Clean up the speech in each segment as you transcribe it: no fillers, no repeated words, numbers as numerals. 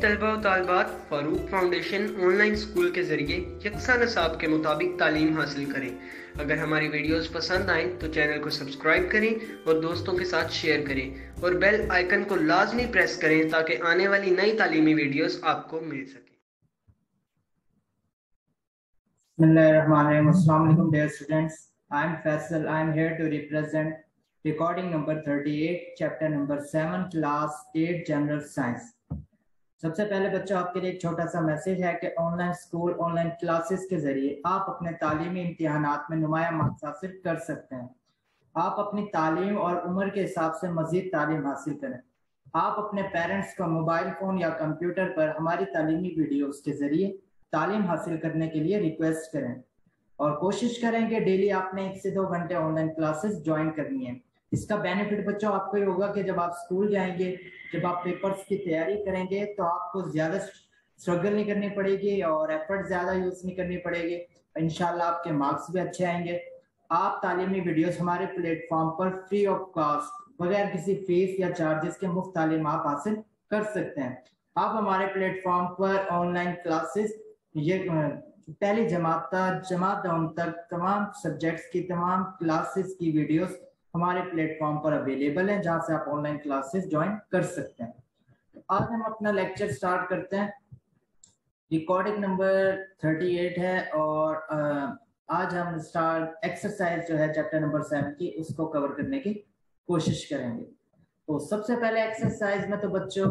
तलबा व तालिबात Farooq foundation online school के ज़रिए यकसा निसाब के मुताबिक तालीम हासिल करें। अगर हमारी वीडियोस पसंद आएँ तो चैनल को सब्सक्राइब करें और दोस्तों के साथ शेयर करें और बेल आइकन को लाजमी प्रेस करें ताकि आने वाली नई तालीमी वीडियोस आपको मिल सके। Bismillahirrahmanirrahim. Assalamu alaikum dear students. I am Faisal. I am here to represent recording number 38, chapter number 7, class 8 general science. सबसे पहले बच्चों आपके लिए एक छोटा सा मैसेज है कि ऑनलाइन स्कूल ऑनलाइन क्लासेस के जरिए आप अपने तालीमी इम्तिहानात में नुमाया मार्क्स हासिल कर सकते हैं। आप अपनी तालीम और उम्र के हिसाब से मजीद तालीम हासिल करें। आप अपने पेरेंट्स को मोबाइल फ़ोन या कंप्यूटर पर हमारी तालीमी वीडियोस के जरिए तालीम हासिल करने के लिए रिक्वेस्ट करें और कोशिश करें कि डेली आपने 1 से 2 घंटे ऑनलाइन क्लासेस ज्वाइन करनी है। इसका बेनिफिट बच्चों आपको ये होगा कि जब आप स्कूल जाएंगे, जब आप पेपर्स की तैयारी करेंगे तो आपको ज़्यादा स्ट्रगल नहीं करनी पड़ेगी और एफर्ट ज़्यादा यूज़ नहीं करनी पड़ेगी। इंशाल्लाह आपके मार्क्स भी अच्छे आएंगे। आप तालीमी वीडियोस हमारे प्लेटफॉर्म पर फ्री ऑफ कॉस्ट बगैर किसी फीस या चार्जेस के मुफ्त तालीम आप हासिल कर सकते हैं। आप हमारे प्लेटफॉर्म पर ऑनलाइन क्लासेस ये पहली जमात तक तमाम सब्जेक्ट्स की तमाम क्लासेस की वीडियोस हमारे प्लेटफॉर्म पर अवेलेबल हैं, जहां से आप ऑनलाइन क्लासेस ज्वाइन कर सकते हैं। तो आज हम अपना लेक्चर स्टार्ट करते हैं। रिकॉर्डिंग नंबर 38 है और आज हम स्टार्ट एक्सरसाइज जो है चैप्टर नंबर 7 की उसको कवर करने की कोशिश करेंगे। तो सबसे पहले एक्सरसाइज में तो बच्चों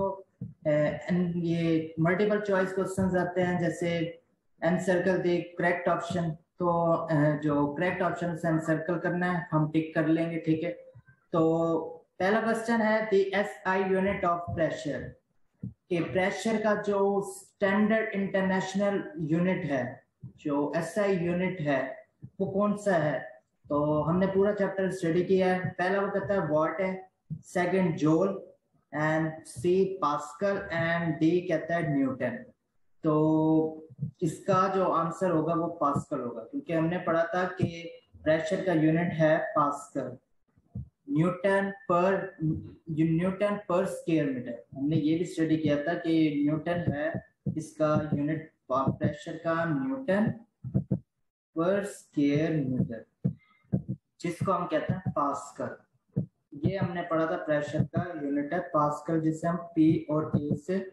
ये मल्टीपल चॉइस क्वेश्चंस आते हैं, जैसे एनसर्कल द करेक्ट ऑप्शन। तो जो करेक्ट ऑप्शन से हम सर्कल करना है, हम टिक कर लेंगे, ठीक है। तो पहला क्वेश्चन है the SI unit of pressure, कि प्रेशर का जो स्टैंडर्ड इंटरनेशनल यूनिट है, जो एसआई यूनिट है वो कौन सा है। तो हमने पूरा चैप्टर स्टडी किया है। पहला वो कहता है वॉट है, second joule and C pascal and D कहता है न्यूटन। तो इसका जो आंसर होगा वो पास्कल होगा, क्योंकि हमने पढ़ा था कि प्रेशर का यूनिट है पास्कल, न्यूटन पर स्क्वायर मीटर। हमने ये भी स्टडी किया था कि न्यूटन है इसका यूनिट प्रेशर का, न्यूटन पर स्क्वायर मीटर, जिसको हम कहते हैं पास्कल। ये हमने पढ़ा था, प्रेशर का यूनिट है पास्कल, जिसे हम पी और ए से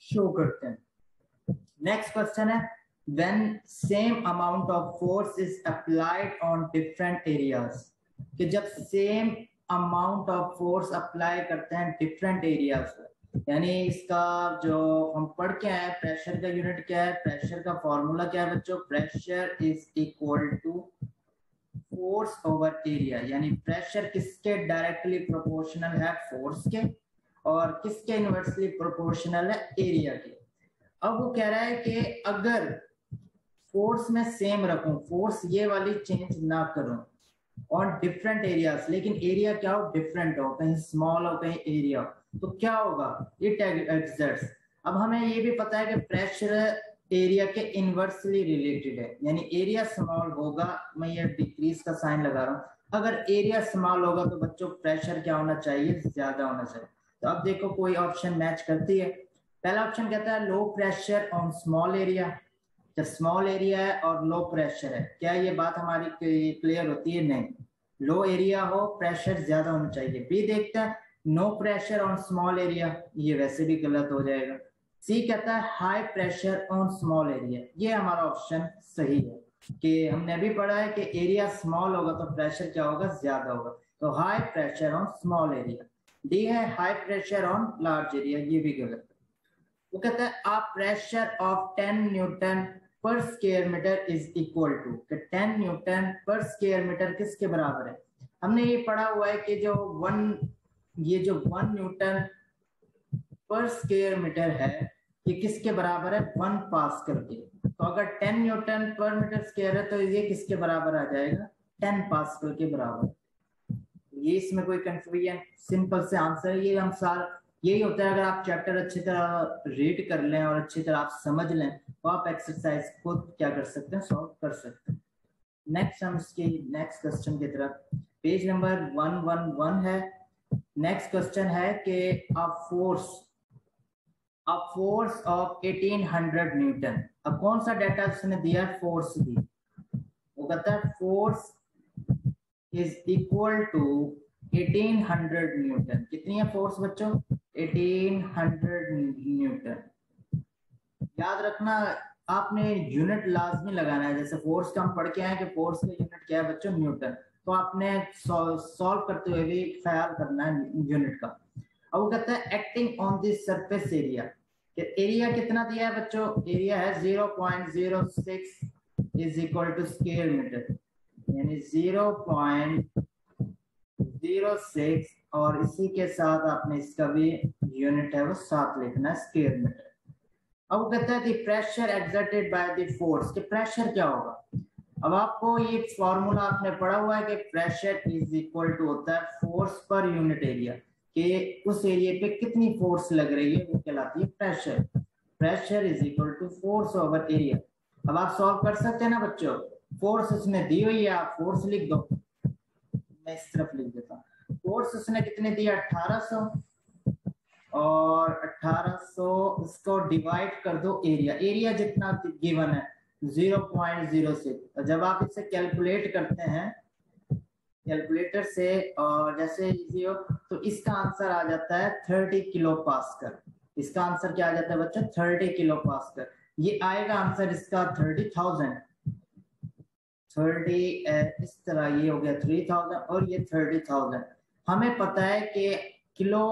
शो करते हैं। नेक्स्ट क्वेश्चन है when same amount of force is applied on different areas, कि जब same amount of force apply करते हैं डिफरेंट एरियाज पर, यानी इसका जो हम पढ़ के आए प्रेशर का यूनिट क्या है, प्रेशर का फॉर्मूला क्या है बच्चों, pressure is equal to force over area. यानी प्रेशर किसके डायरेक्टली प्रोपोर्शनल है, फोर्स के, और किसके इनवर्सली प्रोपोर्शनल है, एरिया के। अब वो कह रहा है कि अगर फोर्स में सेम रखूं, फोर्स ये वाली चेंज ना करूं और डिफरेंट एरियाज, लेकिन एरिया क्या हो, डिफरेंट हो, कहीं स्मॉल हो कहीं एरिया हो, तो क्या होगा, इट एक्सर्ट्स। अब हमें ये भी पता है कि प्रेशर एरिया के इनवर्सली रिलेटेड है, यानी एरिया स्मॉल होगा, मैं ये डिक्रीज का साइन लगा रहा हूं, अगर एरिया स्मॉल होगा तो बच्चों प्रेशर क्या होना चाहिए, ज्यादा होना चाहिए। तो अब देखो कोई ऑप्शन मैच करती है। पहला ऑप्शन कहता है low pressure on small area, जब स्मॉल एरिया है और लो प्रेशर है, क्या ये बात हमारी क्लियर होती है, नहीं, लो एरिया हो प्रेशर ज्यादा होना चाहिए। बी देखते हैं no pressure on small area, ये वैसे भी गलत हो जाएगा। सी कहता है high pressure on small area, ये हमारा ऑप्शन सही है, कि हमने अभी पढ़ा है कि एरिया स्मॉल होगा तो प्रेशर क्या होगा, ज्यादा होगा, तो high pressure on small area. डी है high pressure on large area, ये भी गलत है। वो कहता है आ प्रेशर ऑफ 10 न्यूटन पर square metre is equal to, 10 newton पर स्क्वायर मीटर किसके बराबर है। हमने ये पढ़ा हुआ है कि जो 1 न्यूटन पर स्क्वायर मीटर है ये किसके बराबर है, 1 पास्कल के। तो अगर 10 न्यूटन पर मीटर स्क्वायर है तो ये किसके बराबर आ जाएगा, 10 पास्कल के बराबर। ये इसमें कोई कंफ्यूजन, सिंपल से आंसर है ये। हम सार यही होता है, अगर आप चैप्टर अच्छी तरह रीड कर लें और अच्छी तरह आप समझ लें तो आप एक्सरसाइज खुद क्या कर सकते हैं, सॉल्व कर सकते हैं। नेक्स्ट हम इसके नेक्स्ट क्वेश्चन की तरफ, पेज नंबर 111 है। नेक्स्ट क्वेश्चन है कि a force a force of 1800 Newton. अब कौन सा डाटा उसने दिया है? फोर्स की। वो कहता है force is equal to 1800 newton. कितनी है फोर्स बच्चों? 1800 न्यूटन। याद रखना आपने यूनिट लाजमी लगाना है। जैसे फोर्स का हम पढ़ के आए कि फोर्स का यूनिट क्या है बच्चों? न्यूटन। तो आपने सॉल्व करते हुए भी ख्याल करना है यूनिट का। अब वो कहता है acting on this surface area. Area कितना दिया है बच्चों? एरिया है 0.06 is equal to square metre, यानी 0.06 और इसी के साथ आपने इसका भी यूनिट है वो साथ लिखना है, स्क्वायर मीटर। अब कहता है pressure exerted by the force, कि प्रेशर क्या होगा। अब आपको ये फॉर्मूला आपने पढ़ा हुआ है कि प्रेशर इज इक्वल टू होता है फोर्स पर यूनिट एरिया, कि उस एरिया पे कितनी फोर्स लग रही है वो कहलाती है pressure. Pressure is equal to force over area. अब आप सॉल्व कर सकते हैं ना बच्चों। फोर्स उसने दी हुई है, आप फोर्स लिख दो, मैं इस तरफ लिख देता हूँ। फोर्स उसने कितने दिया? 1800, और 1800 इसको डिवाइड कर दो एरिया। एरिया जितना गिवन है 0.06। जब आप इसे कैलकुलेट करते हैं कैलकुलेटर से और जैसे इजी हो तो इसका आंसर आ जाता है 30 किलो पास्कल। इसका आंसर क्या आ जाता है बच्चों? 30 किलो पास्कल। ये आएगा आंसर इसका 30,000। 30 इस तरह ये हो गया 3000 और ये 30,000। हमें पता है कि किलो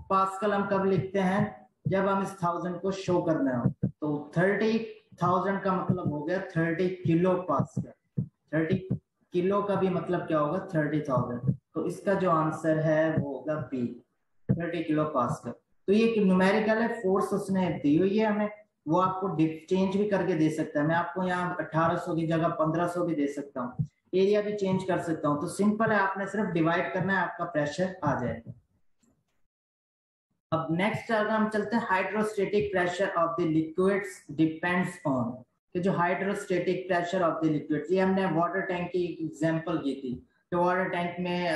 पास्कल हम कब लिखते हैं? जब हम इस 1000 को शो करना हो। तो 30,000 का मतलब हो गया 30 किलो पास्कल। 30 किलो का भी मतलब क्या होगा? 30,000। तो इसका जो आंसर है वो होगा बी, 30 किलो पास्कल। तो ये न्यूमेरिकल है, फोर्स उसने दी हुई है हमें, वो आपको चेंज भी करके दे सकता है। मैं आपको यहाँ 1800 की जगह 1500 भी दे सकता हूँ, एरिया भी चेंज कर सकता हूँ। तो सिंपल है, आपने सिर्फ डिवाइड करना है, आपका प्रेशर आ जाएगा। अब नेक्स्ट अगर हम चलते हैं, hydrostatic pressure of the liquids depends on, कि जो hydrostatic pressure of the liquids, ये हमने वाटर टैंक की एग्जांपल की थी। तो वाटर टैंक में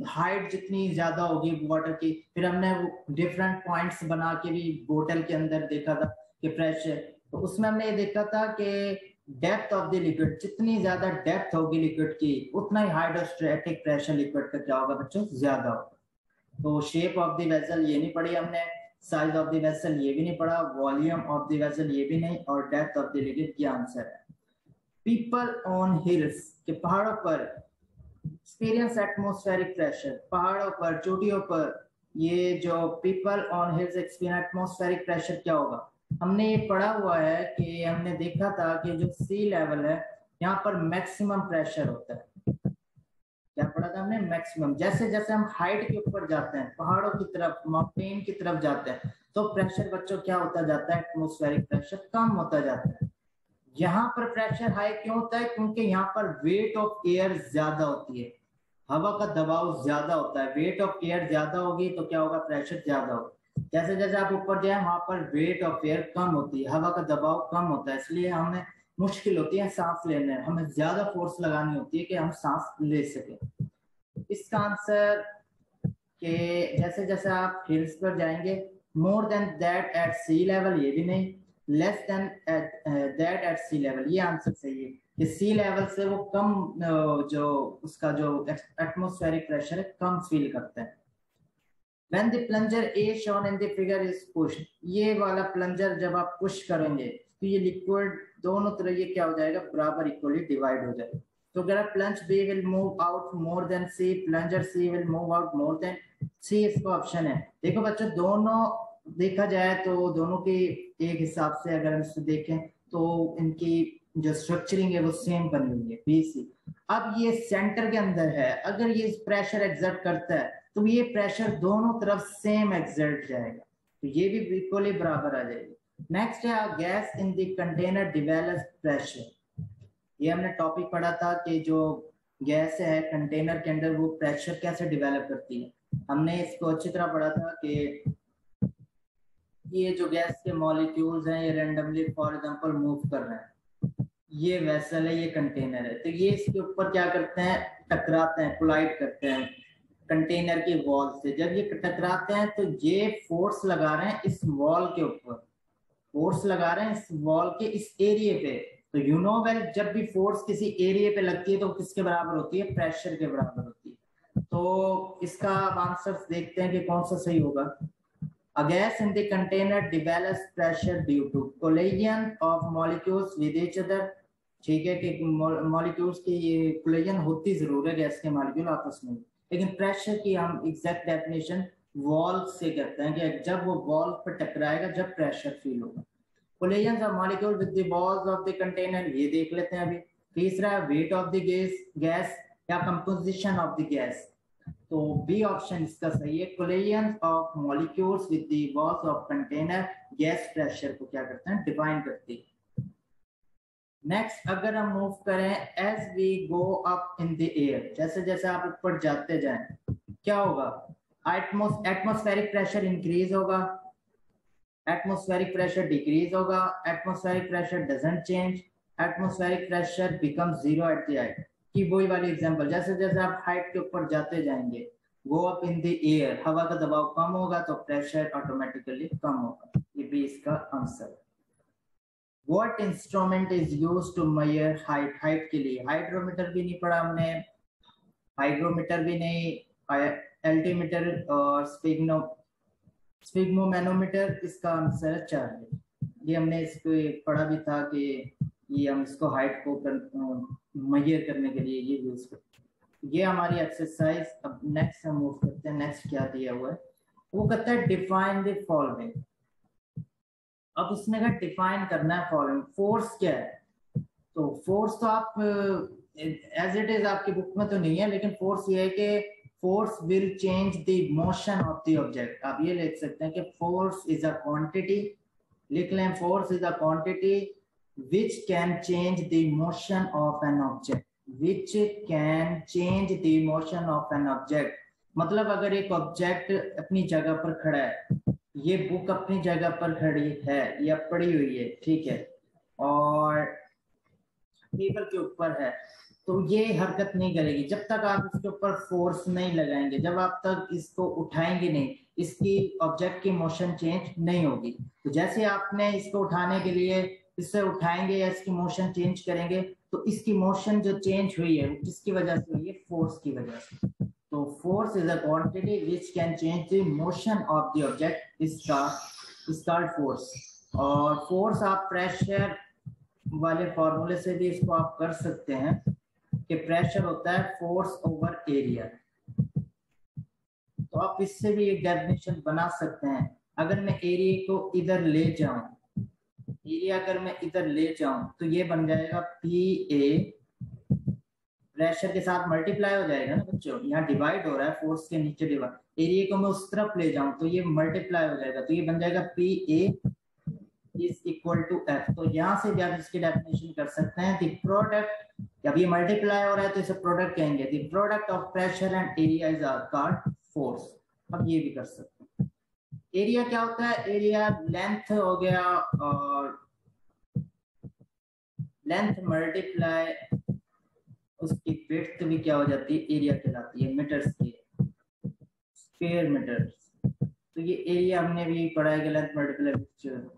हाइट जितनी ज्यादा होगी वाटर की, फिर हमने डिफरेंट पॉइंट्स बना के भी बोतल के अंदर देखा था कि प्रेशर, तो उसमें हमने ये देखा था कि डेप्थ ऑफ द लिक्विड, जितनी ज्यादा डेप्थ होगी लिक्विड की उतना ही हाइड्रोस्टेटिक प्रेशर लिक्विड का क्या होगा बच्चों? ज्यादा होगा। तो शेप ऑफ द वेसल ये नहीं पढ़ी हमने, साइज ऑफ द वेसल ये भी नहीं पढ़ा, वॉल्यूम ऑफ द वेसल ये भी नहीं, और डेप्थ ऑफ द लिक्विड क्या आंसर है। पीपल ऑन हिल्स, के पहाड़ों पर एक्सपीरियंस एटमॉस्फेरिक प्रेशर, पहाड़ों पर चोटियों पर ये जो people on hills experience atmospheric pressure क्या होगा। हमने ये पढ़ा हुआ है कि हमने देखा था कि जो सी लेवल है यहाँ पर मैक्सिमम प्रेशर होता है। क्या पढ़ा था हमने? मैक्सिमम। जैसे जैसे हम हाइट के ऊपर जाते हैं, पहाड़ों की तरफ, माउंटेन की तरफ जाते हैं, तो प्रेशर बच्चों क्या होता जाता है? एटमॉस्फेरिक प्रेशर कम होता जाता है। यहाँ पर प्रेशर हाई क्यों होता है? क्योंकि यहाँ पर वेट ऑफ एयर ज्यादा होती है, हवा का दबाव ज्यादा होता है। वेट ऑफ एयर ज्यादा होगी तो क्या होगा? प्रेशर ज्यादा होगा। जैसे जैसे आप ऊपर जाए वहां पर वेट ऑफ एयर कम होती है, हवा का दबाव कम होता है, इसलिए हमें मुश्किल होती है सांस लेने, हमें ज्यादा फोर्स लगानी होती है कि हम सांस ले सके। इसका आंसर के जैसे जैसे आप हिल्स पर जाएंगे, more than that at sea level ये भी नहीं, less than that at sea level ये आंसर सही है, कि सी लेवल से वो कम जो उसका जो एटमॉस्फेरिक प्रेशर है कम फील करता है। When the plunger A shown in the figure is pushed, ये वाला प्लंजर जब आप पुश करेंगे तो ये लिक्विड दोनों तरह ये क्या हो जाएगा? बराबर इक्वली डिवाइड हो जाएगा। तो अगर plunge B will move out more than C, plunger C will move out more than C, इसका ऑप्शन है। देखो बच्चों, दोनों देखा जाए तो दोनों की एक हिसाब से अगर हम इसे देखें तो इनकी जो स्ट्रक्चरिंग है वो सेम बनी हुई है, बी सी। अब ये सेंटर के अंदर है, अगर ये प्रेशर एक्सर्ट करता है तो ये प्रेशर दोनों तरफ सेम एक्सर्ट जाएगा, तो ये भी इक्वली बराबर आ जाएगी। नेक्स्ट है gas in the container develops pressure. ये हमने टॉपिक पढ़ा था कि जो गैस है कंटेनर के अंदर वो प्रेशर कैसे डेवलप करती है। हमने इसको अच्छी तरह पढ़ा था कि ये जो गैस के मॉलिक्यूल्स हैं ये रैंडमली फॉर एग्जांपल मूव कर रहे हैं, ये वेसल है, ये कंटेनर है, तो ये इसके ऊपर क्या करते हैं? टकराते हैं, कोलाइड करते हैं। कंटेनर की वॉल से। जब ये टकराते हैं तो ये फोर्स लगा रहे हैं इस वॉल के ऊपर, फोर्स लगा रहे हैं इस वॉल के इस एरिया पे। तो यू नो वेल, जब भी फोर्स किसी एरिया पे लगती है तो किसके बराबर होती है? प्रेशर के बराबर होती है। तो इसका आंसर देखते हैं कि कौन सा सही होगा। A gas in the container develops pressure due to collision of molecules with each other। ठीक है कि मॉलिक्यूल्स की ये कोलिजन होती जरूर है गैस के मॉलिक्यूल आपस में, लेकिन प्रेशर की हम एग्जैक्ट डेफिनेशन वॉल से करते हैं कि जब वो वॉल पर टकराएगा जब प्रेशर फील होगा। Collision of molecule with the walls of the container, ये देख लेते हैं अभी। तीसरा, वेट ऑफ द गैस या कंपोजिशन ऑफ द गैस। तो बी ऑप्शन इसका सही है, collision of molecules with the walls of container gas pressure को क्या करते हैं? डिफाइन करते हैं। नेक्स्ट, अगर हम मूव करें as we go up in the air, जैसे जैसे आप ऊपर जाते जाएं क्या होगा? एटमॉस्फेरिक प्रेशर इंक्रीज होगा, एटमॉस्फेरिक प्रेशर डिक्रीज होगा, atmospheric pressure doesn't change, atmospheric pressure become zero at the height. की वही वाली एग्जांपल, जैसे जैसे आप हाइट के ऊपर जाते जाएंगे, गो अप इन द एयर, हवा का दबाव कम होगा तो प्रेशर ऑटोमेटिकली कम होगा। ये भी इसका आंसर है। What instrument is used to measure height? Height के लिए हाइड्रोमीटर भी नहीं पढ़ा हमने, हाइग्रोमीटर भी नहीं, एल्टीमीटर और स्पिग्मोमैनोमीटर। इसका आंसर है चार्ज। ये हमने इसको पढ़ा भी था कि ये हम इसको हाइट को मेजर करने के लिए ये यूज करते हैं। ये हमारी एक्सरसाइज। अब नेक्स्ट हम मूव करते हैं। नेक्स्ट क्या दिया हुआ है? वो कहता है डिफाइन द फॉलोइंग। अब उसने कहा डिफाइन करना है फॉलोइंग। फोर्स क्या है? तो फोर्स तो आप एज इट इज आपकी बुक में तो नहीं है, लेकिन फोर्स ये है कि force will change the motion of the object. आप ये लिख सकते हैं कि फोर्स इज अ क्वांटिटी, लिख लें, force is a quantity which can change the motion of an object, which can change the motion of an object। मतलब अगर एक ऑब्जेक्ट अपनी जगह पर खड़ा है, ये बुक अपनी जगह पर खड़ी है या पड़ी हुई है, ठीक है, और टेबल के ऊपर है, तो ये हरकत नहीं करेगी जब तक आप इसके ऊपर फोर्स नहीं लगाएंगे। जब आप तक इसको उठाएंगे नहीं, इसकी ऑब्जेक्ट की मोशन चेंज नहीं होगी। तो जैसे आपने इसको उठाने के लिए इससे उठाएंगे या इसकी मोशन चेंज करेंगे, तो इसकी मोशन जो चेंज हुई है वो किसकी वजह से हुई है? फोर्स की वजह से। तो force is a quantity which can change the motion of the object, is called force. और फोर्स आप प्रेशर वाले फॉर्मूले से भी इसको आप कर सकते हैं कि प्रेशर होता है फोर्स ओवर एरिया। तो आप इससे भी एक डेफिनेशन बना सकते हैं। अगर मैं एरिया को इधर ले जाऊं, एरिया अगर मैं इधर ले जाऊं तो ये बन जाएगा पी ए, प्रेशर के साथ मल्टीप्लाई हो जाएगा ना बच्चों, यहाँ डिवाइड हो रहा है, फोर्स के नीचे डिवाइड। एरिया को मैं उस तरफ ले जाऊं तो ये मल्टीप्लाई हो जाएगा, तो ये बन जाएगा P A is equal to F. तो यहाँ से भी आप इसकी डेफिनेशन कर सकते हैं। द प्रोडक्ट, जब ये मल्टीप्लाई हो रहा है तो इसे प्रोडक्ट कहेंगे। The product of pressure and area is called force. अब ये भी कर सकते हैं। एरिया क्या होता है? एरिया लेंथ हो गया, और लेंथ मल्टीप्लाई उसकी विड्थ भी क्या हो जाती है? एरिया कहलाती है, मीटर्स की, स्क्वायर मीटर्स। तो ये एरिया हमने भी पढ़ा है कि लेंथ मल्टीप्लाई विड्थ।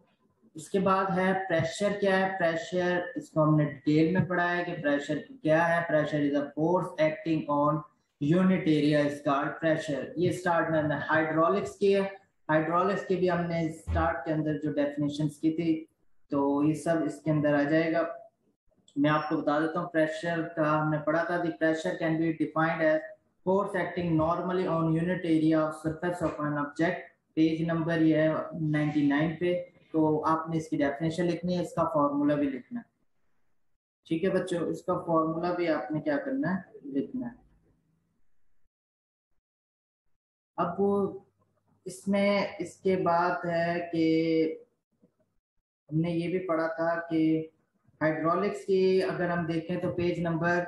इसके बाद है प्रेशर। क्या है प्रेशर? इसको हमने डिटेल में पढ़ा है कि प्रेशर क्या है। Pressure is a force acting on unit area is called pressure. ये स्टार्ट में हाइड्रोलिक्स की है, हाइड्रोलिक्स की भी हमने स्टार्ट के अंदर जो डेफिनेशंस की थी, तो ये सब इसके अंदर आ जाएगा। मैं आपको बता देता हूँ प्रेशर का हमने पढ़ा था। The pressure can be defined as force acting normally on unit area of surface of an object. Page number ये है 99 पे। तो आपने इसकी डेफिनेशन लिखनी है, इसका फॉर्मूला भी लिखना है, ठीक है बच्चों? इसका फॉर्मूला भी आपने क्या करना है? लिखना है। अब इसमें इसके बाद है कि हमने ये भी पढ़ा था कि हाइड्रोलिक्स की अगर हम देखें तो पेज नंबर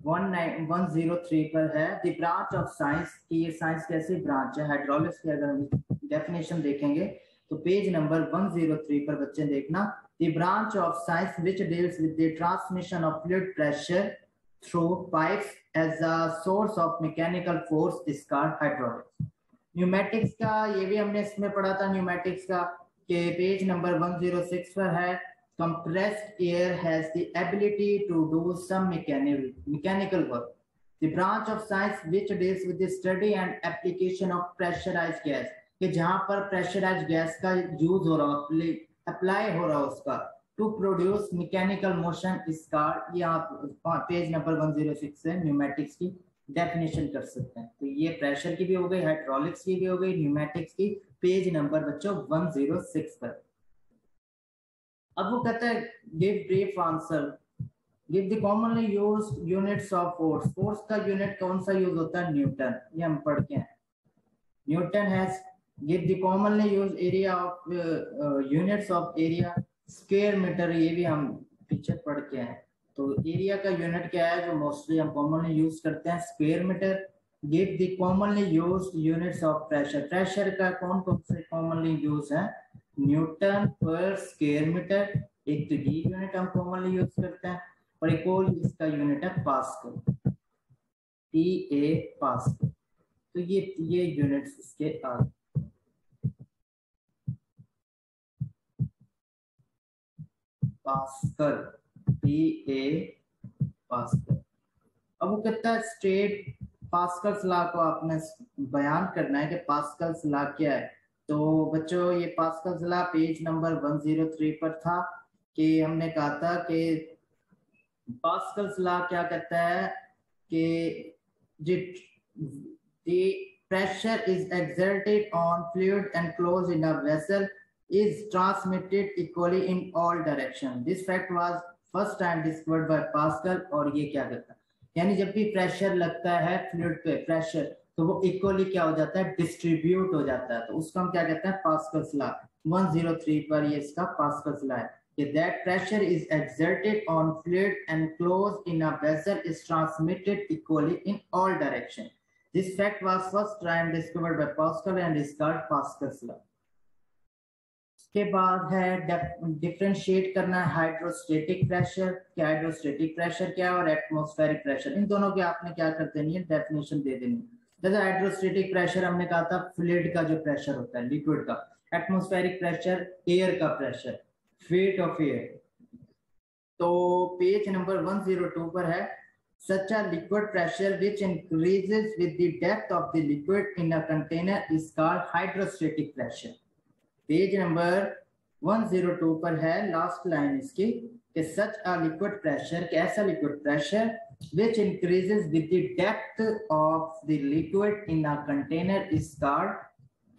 103 पर है द ब्रांच ऑफ साइंस की। ये साइंस कैसी ब्रांच है हाइड्रोलिक्स की? अगर हम डेफिनेशन देखेंगे तो पेज नंबर 103 पर बच्चे देखना, the branch of science which deals with the transmission of fluid pressure through pipes as a source of mechanical force is called hydraulics. Pneumatics का ये भी हमने इसमें पढ़ा था, न्यूमेटिक्स का कि पेज नंबर 106 पर है, compressed air has the ability to do some mechanical work. The branch of science which deals with the study and application of pressurized gas, कि जहां पर pressurized gas का यूज हो रहा हो, अप्लाई हो रहा हो उसका to produce mechanical motion is called, ये आप पेज नंबर 106 से न्यूमेटिक्स की डेफिनेशन कर सकते हैं। तो ये प्रेशर की भी हो गई, हाइड्रोलिक्स की भी हो गई, न्यूमेटिक्स की पेज नंबर बच्चों 106 पर। अब वो कहता है give brief answer, give the commonly used units of force. Force का यूनिट कौन सा यूज होता है? न्यूटन, ये हम पढ़ के हैं। Newton has give the commonly used area of units of area, square metre, ये भी हम पीछे पढ़ के हैं। तो एरिया का यूनिट क्या है जो मोस्टली हम कॉमनली यूज करते हैं? Square metre. Give the commonly used units of pressure, pressure का कौन कौन से कॉमनली यूज है? न्यूटन पर स्क्वायर मीटर, एक तो ये यूनिट हम कॉमनली यूज करते हैं, और एक और इसका यूनिट है पास्कल, PA पास्कल। तो ये यूनिट्स इसके आ गए। Pascal, PA pascal. अब वो कहता है स्टेट पास्कल्स लॉ को आपने बयान करना है कि पास्कल्स लॉ क्या है। तो बच्चों ये पास्कल्स लॉ पेज नंबर 103 पर था कि हमने कहा था कि पास्कल्स लॉ क्या कहता है कि the pressure is exerted on fluid enclosed in a vessel is transmitted equally in all directions. This fact was first time discovered by Pascal। और ये क्या करता है, यानी जब भी प्रेशर लगता है फ्लूइड पे प्रेशर, तो वो इक्वली क्या हो जाता है? डिस्ट्रीब्यूट हो जाता है। तो उसको हम क्या कहते हैं? Pascal's law. 103 पर ये इसका पास्कल्स लॉ है कि that pressure is exerted on fluid enclosed in a vessel is transmitted equally in all directions. This fact was first time discovered by Pascal and is called Pascal's law। इसके बाद है differentiate करना है hydrostatic pressure. क्या hydrostatic pressure क्या है और atmospheric pressure, इन दोनों की आपने क्या कर देनी है? डेफिनेशन दे देनी है। जैसे हाइड्रोस्टेटिक प्रेशर हमने कहा था फ्लूइड का जो प्रेशर होता है, लिक्विड का। एटमॉस्फेरिक प्रेशर एयर का प्रेशर, फेट ऑफ एयर। तो पेज नंबर 102 पर है such a liquid pressure which increases with the depth of the liquid in a container is called hydrostatic pressure। Page number 102 पर है last line इसकी कि such a liquid pressure, ऐसा liquid pressure which increases with the depth of the liquid in a container is called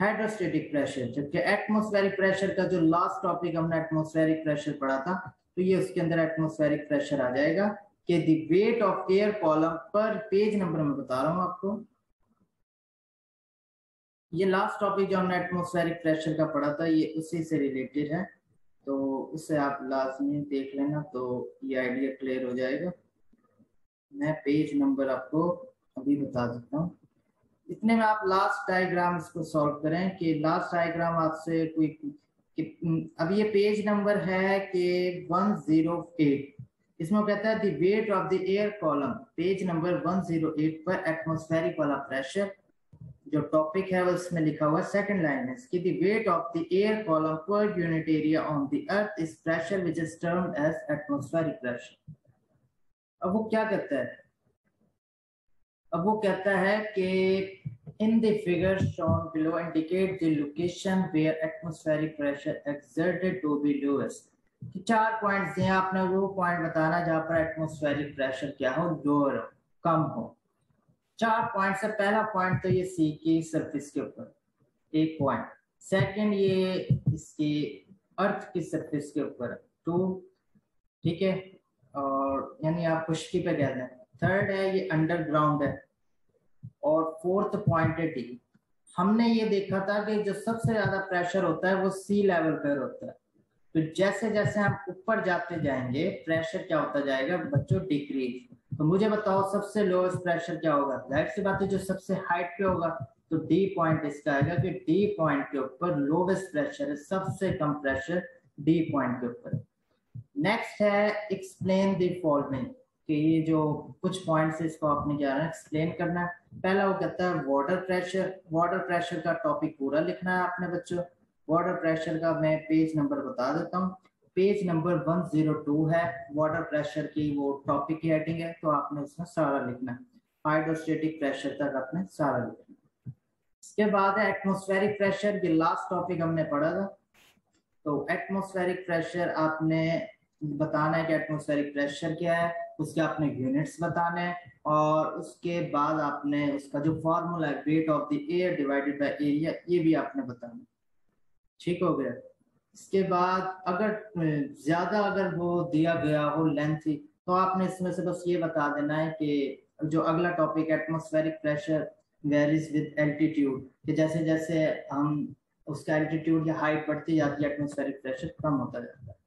hydrostatic pressure। जबकि atmospheric pressure का जो last topic हमने atmospheric pressure पढ़ा था, तो ये उसके अंदर एटमॉस्फेरिक प्रेशर आ जाएगा कि the weight of air column पर। पेज नंबर मैं बता रहा हूं आपको, ये लास्ट टॉपिक जो हमने एटमॉस्फेरिक प्रेशर का पढ़ा था ये उसी से रिलेटेड है, तो उससे आप लाजमी देख लेना तो ये आइडिया क्लियर हो जाएगा। मैं पेज नंबर आपको अभी बता देता हूँ। इतने में आप लास्ट डायग्राम इसको सॉल्व करें कि लास्ट डायग्राम आपसे कोई अब ये पेज नंबर है कि 108, इसमें कहता है the weight of the air column. Page number 108 पर एटमॉस्फेरिक वाला प्रेशर जो टॉपिक है वो इसमें लिखा हुआ है, सेकंड लाइन है कि the weight of the air column पर unit area on the earth is pressure which is termed as atmospheric pressure. अब वो क्या कहता है? अब वो कहता है कि in the figure shown below indicate the location where atmospheric pressure exerted to be lowest। कि 4 पॉइंट्स हैं, आपने वो पॉइंट बताना जहां पर एटमॉस्फेरिक प्रेशर क्या हो, लोअर हो, कम हो। 4 पॉइंट से पहला पॉइंट तो ये सी की सरफेस के ऊपर एक पॉइंट, सेकंड ये इसकी अर्थ की सरफेस के ऊपर 2, ठीक है, और यानी आप खुश्की पे कहते हैं। थर्ड है ये अंडरग्राउंड है, और फोर्थ पॉइंट है डी। हमने ये देखा था कि जो सबसे ज्यादा प्रेशर होता है वो सी लेवल पर होता है, तो जैसे जैसे हम ऊपर जाते जाएंगे प्रेशर क्या होता जाएगा बच्चों? डिक्रीज। तो मुझे बताओ सबसे लोएस्ट प्रेशर क्या होगा? जाहिर सी बात है जो सबसे हाइट पे होगा, तो डी पॉइंट इसका आएगा कि डी पॉइंट के ऊपर लोवेस्ट प्रेशर है, सबसे कम प्रेशर डी पॉइंट के ऊपर। नेक्स्ट है एक्सप्लेन द फॉलोइंग। कि ये जो कुछ पॉइंट्स है इसको आपने क्या है एक्सप्लेन करना है। पहला वो कहता है वाटर प्रेशर। वाटर प्रेशर का टॉपिक पूरा लिखना है आपने बच्चों। वाटर प्रेशर का मैं पेज नंबर बता देता हूँ, पेज नंबर 102 है। वाटर प्रेशर की वो टॉपिक की हेडिंग है, तो आपने उसमें सारा लिखना है, हाइड्रोस्टेटिक प्रेशर तक आपने सारा लिखना है। इसके बाद है एटमॉस्फेरिक प्रेशर, ये लास्ट टॉपिक हमने पढ़ा था। तो एटमॉस्फेरिक प्रेशर आपने बताना है कि एटमॉस्फेरिक प्रेशर क्या है, उसके आपने यूनिट्स बताने हैं, और उसके बाद आपने उसका जो फॉर्मूला है wait of the air divided by area, ये भी आपने बताना है। ठीक हो गया। इसके बाद अगर ज्यादा अगर वो दिया गया हो लेंथी, तो आपने इसमें से बस ये बता देना है कि जो अगला topic atmospheric pressure varies with altitude, कि जैसे जैसे हम उसका एल्टीट्यूड या हाइट बढ़ती जाती है एटमॉस्फेरिक प्रेशर कम होता जाता है।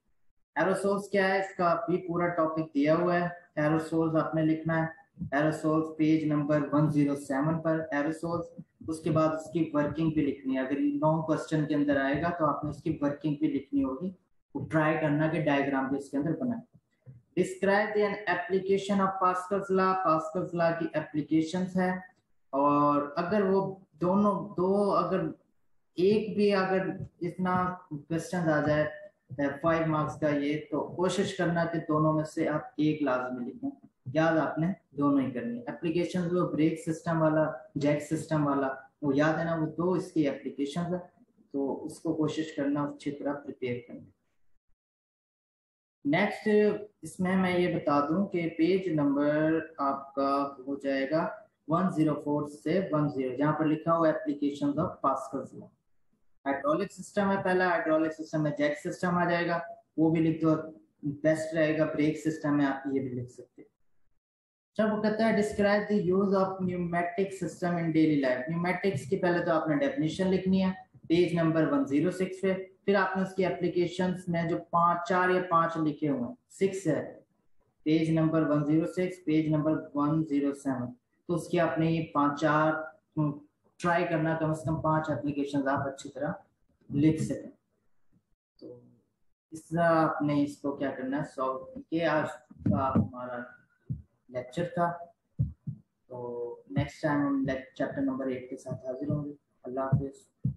एरोसोल्स क्या है, इसका भी पूरा टॉपिक दिया हुआ है। एरोसोल्स आपने लिखना है, एरोसोल्स पेज नंबर 107 पर एरोसोल्स। उसके बाद उसकी वर्किंग भी लिखनी है, अगर लॉन्ग क्वेश्चन के अंदर आएगा तो आपने उसकी वर्किंग भी लिखनी होगी, वो ट्राई करना कि डायग्राम भी इसके अंदर बनाए। Describe an application of Pascal's law, Pascal's law की एप्लीकेशंस है, और अगर वो दोनों दो अगर एक भी अगर इतना क्वेश्चन आ जाए 5 मार्क्स का ये, तो कोशिश करना कि दोनों में से आप एक लाजमी लिखें। याद आपने दोनों ही करनी है। एप्लीकेशन जो ब्रेक सिस्टम वाला, जैक सिस्टम वाला, वो याद है ना, वो दो इसकी एप्लीकेशन है, तो उसको कोशिश करना अच्छी तरह प्रिपेयर करना। नेक्स्ट इसमें मैं ये बता दूं कि पेज नंबर आपका हो जाएगा 104 से 10, जहाँ पर लिखा हुआ application of Pascal's law. Hydraulic system है पहला, हाइड्रोलिक सिस्टम में जैक सिस्टम आ जाएगा, वो भी लिख दो, बेस्ट रहेगा। ब्रेक सिस्टम में आप ये भी लिख सकते हैं। जब वो कहता है describe the use of pneumatic system in daily life, pneumatics की पहले तो आपने डेफिनेशन लिखनी है पेज नंबर 106 पे, फिर आपने उसकी एप्लीकेशंस में जो 4 या 5 लिखे हुए हैं, 6 है, पेज नंबर 106 पेज नंबर 107, तो उसकी आपने ये 5-4 ट्राई करना, कम से कम 5 एप्लीकेशन आप अच्छी तरह लिख सकें। तो इस तरह आपने इसको क्या करना है सॉल्व। ये आज का हमारा लेक्चर था, तो नेक्स्ट टाइम हम चैप्टर नंबर 8 के साथ हाजिर होंगे। अल्लाह हाफिज़।